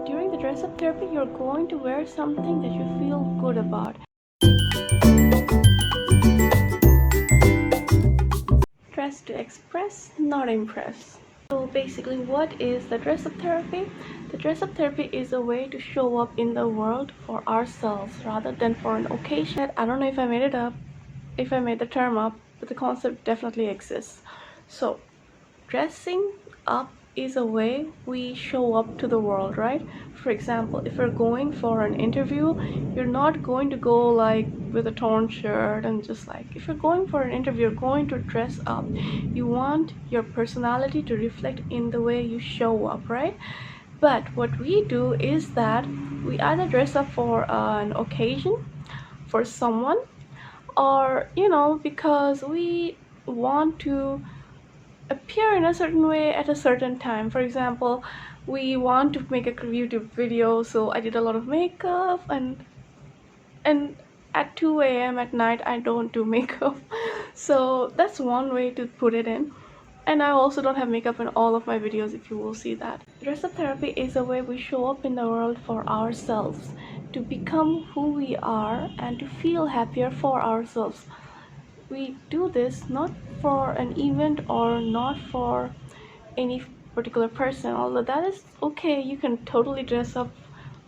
During the dress up therapy, you're going to wear something that you feel good about. Dress to express, not impress. So basically, what is the dress up therapy? The dress up therapy is a way to show up in the world for ourselves rather than for an occasion. I don't know if I made it up, if I made the term up, but the concept definitely exists. So dressing up is a way we show up to the world, right? For example, if you're going for an interview, you're not going to go like with a torn shirt and just like, if you're going for an interview, you're going to dress up. You want your personality to reflect in the way you show up, right? But what we do is that we either dress up for an occasion, for someone, or because we want to appear in a certain way at a certain time. For example, we want to make a YouTube video, so I did a lot of makeup, and at 2 a.m. at night I don't do makeup. So that's one way to put it in. And I also don't have makeup in all of my videos, if you will see that. Dress up therapy is a way we show up in the world for ourselves, to become who we are and to feel happier for ourselves. We do this not for an event or not for any particular person, although that is okay. You can totally dress up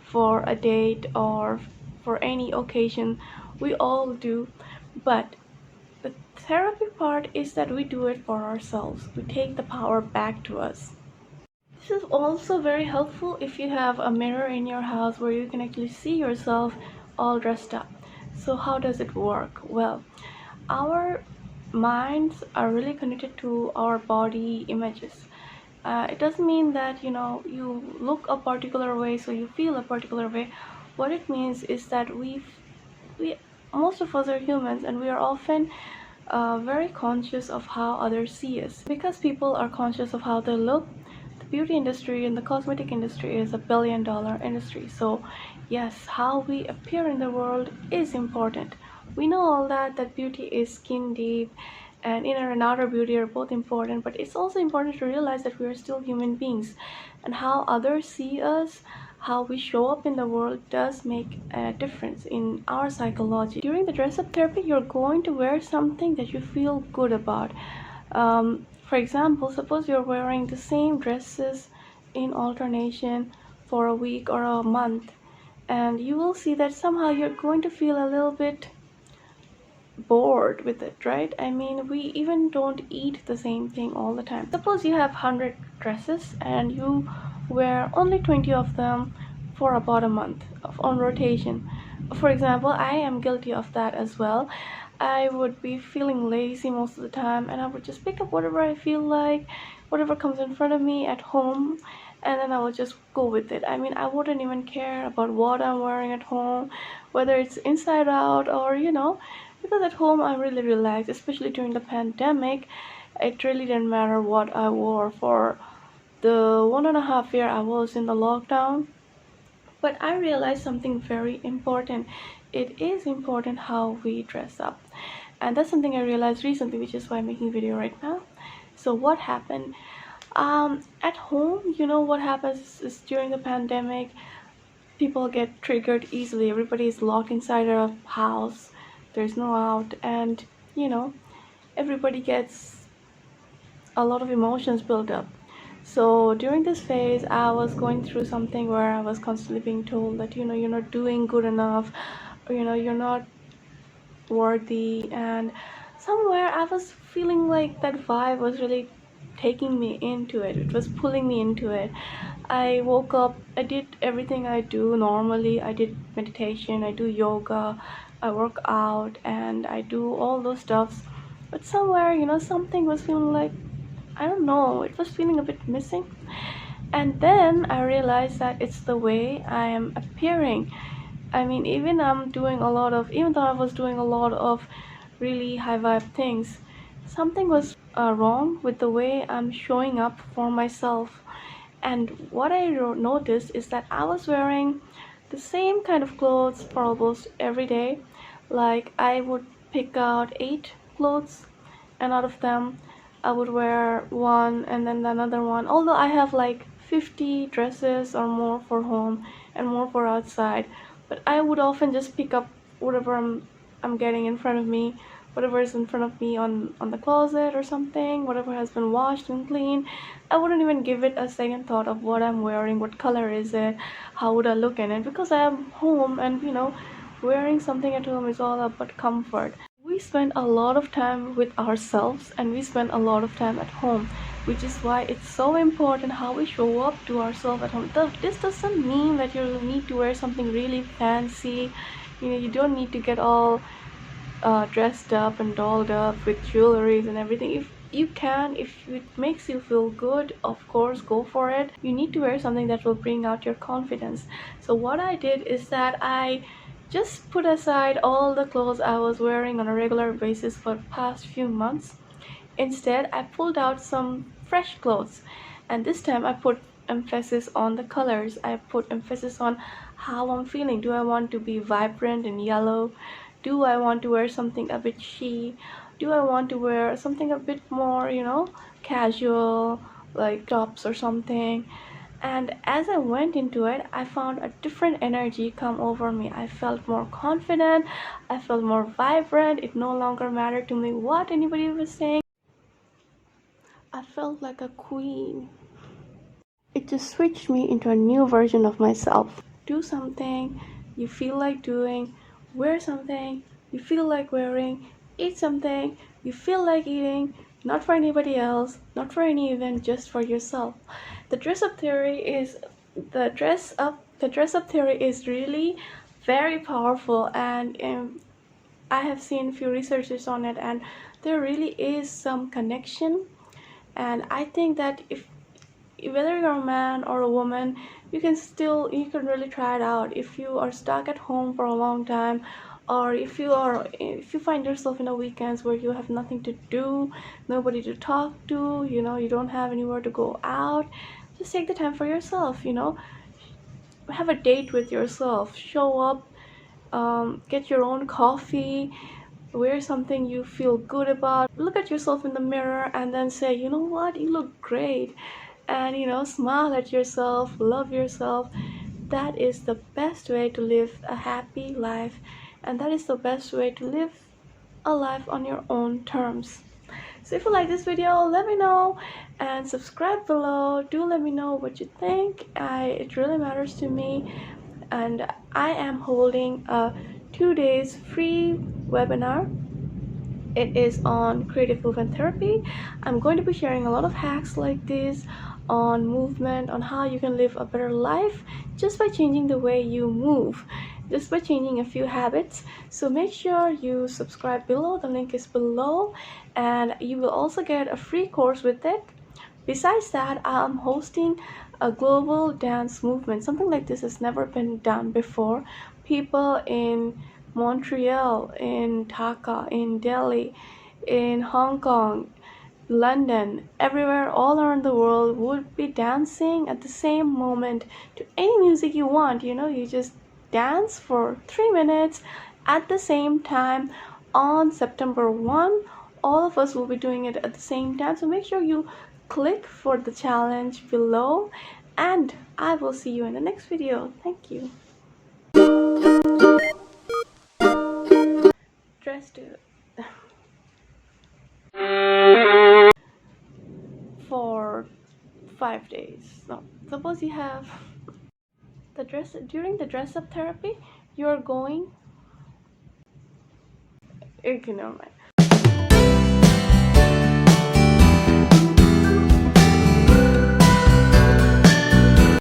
for a date or for any occasion. We all do. But the therapy part is that we do it for ourselves. We take the power back to us. This is also very helpful if you have a mirror in your house where you can actually see yourself all dressed up. So how does it work? Well, our minds are really connected to our body images. It doesn't mean that you look a particular way so you feel a particular way. What it means is that we most of us are humans, and we are often very conscious of how others see us. Because people are conscious of how they look, the beauty industry and the cosmetic industry is $1 billion industry. So yes, how we appear in the world is important. We know all that beauty is skin deep, and inner and outer beauty are both important, but it's also important to realize that we are still human beings, and how others see us, how we show up in the world does make a difference in our psychology. During the dress up therapy, you're going to wear something that you feel good about. For example, suppose you're wearing the same dresses in alternation for a week or a month, and you will see that somehow you're going to feel a little bit bored with it, right? I mean, we even don't eat the same thing all the time. Suppose you have 100 dresses and you wear only 20 of them for about a month on rotation. For example, I am guilty of that as well. I would be feeling lazy most of the time, and I would just pick up whatever I feel like, whatever comes in front of me at home, and then I would just go with it. I mean, I wouldn't even care about what I'm wearing at home, whether it's inside out or because at home I'm really relaxed, especially during the pandemic. It really didn't matter what I wore for the 1.5 year I was in the lockdown. But I realized something very important. It is important how we dress up, and that's something I realized recently, which is why I'm making a video right now. So what happened at home, what happens is during the pandemic, people get triggered easily. Everybody is locked inside a house, there's no out, and everybody gets a lot of emotions built up. So during this phase, I was going through something where I was constantly being told that you're not doing good enough, or you're not worthy, and somewhere I was feeling like that vibe was really taking me into it. It was pulling me into it. I woke up, I did everything I do normally. I did meditation, I do yoga, I work out, and I do all those stuffs. But somewhere, something was feeling like, I don't know, it was feeling a bit missing. And then I realized that it's the way I am appearing. I mean, even though I was doing a lot of really high vibe things, something was wrong with the way I'm showing up for myself. And what I noticed is that I was wearing the same kind of clothes for almost every day. Like, I would pick out 8 clothes, and out of them I would wear one and then another one. Although I have like 50 dresses or more for home and more for outside, but I would often just pick up whatever I'm getting in front of me, whatever is in front of me on the closet or something, whatever has been washed and cleaned. I wouldn't even give it a second thought of what I'm wearing, what color is it, how would I look in it, because I'm home, and wearing something at home is all about comfort. We spend a lot of time with ourselves and we spend a lot of time at home, which is why it's so important how we show up to ourselves at home. This doesn't mean that you need to wear something really fancy. You don't need to get all dressed up and dolled up with jewelries and everything. If you can, if it makes you feel good, of course go for it. You need to wear something that will bring out your confidence. So what I did is that I just put aside all the clothes I was wearing on a regular basis for the past few months. Instead, I pulled out some fresh clothes, and this time I put emphasis on the colors. I put emphasis on how I'm feeling. Do I want to be vibrant and yellow? Do I want to wear something a bit chic? Do I want to wear something a bit more, casual, like tops or something? And as I went into it, I found a different energy come over me. I felt more confident, I felt more vibrant. It no longer mattered to me what anybody was saying. I felt like a queen. It just switched me into a new version of myself. Do something you feel like doing, wear something you feel like wearing, eat something you feel like eating, not for anybody else, not for any event, just for yourself. The dress up theory is really very powerful, and I have seen few researchers on it, and there really is some connection. And I think that if whether you're a man or a woman, you can really try it out. If you are stuck at home for a long time, or if you find yourself in a weekends where you have nothing to do, nobody to talk to, you don't have anywhere to go out, just take the time for yourself. Have a date with yourself, show up, get your own coffee, wear something you feel good about, look at yourself in the mirror, and then say, you know what, you look great. And smile at yourself, love yourself. That is the best way to live a happy life, and that is the best way to live a life on your own terms. So if you like this video, let me know, and subscribe below. Do let me know what you think. It really matters to me. And I am holding a 2 days free webinar. It is on creative movement therapy. I'm going to be sharing a lot of hacks like this on movement, on how you can live a better life just by changing the way you move, just by changing a few habits. So make sure you subscribe below. The link is below, and you will also get a free course with it. Besides that, I'm hosting a global dance movement. Something like this has never been done before. People in Montreal, in Dhaka, in Delhi, in Hong Kong, London, everywhere, all around the world would be dancing at the same moment to any music you want. You just dance for 3 minutes at the same time on September 1. All of us will be doing it at the same time. So make sure you click for the challenge below, and I will see you in the next video. Thank you. Dress to for 5 days. No, suppose you have during the dress up therapy, you're going, never mind.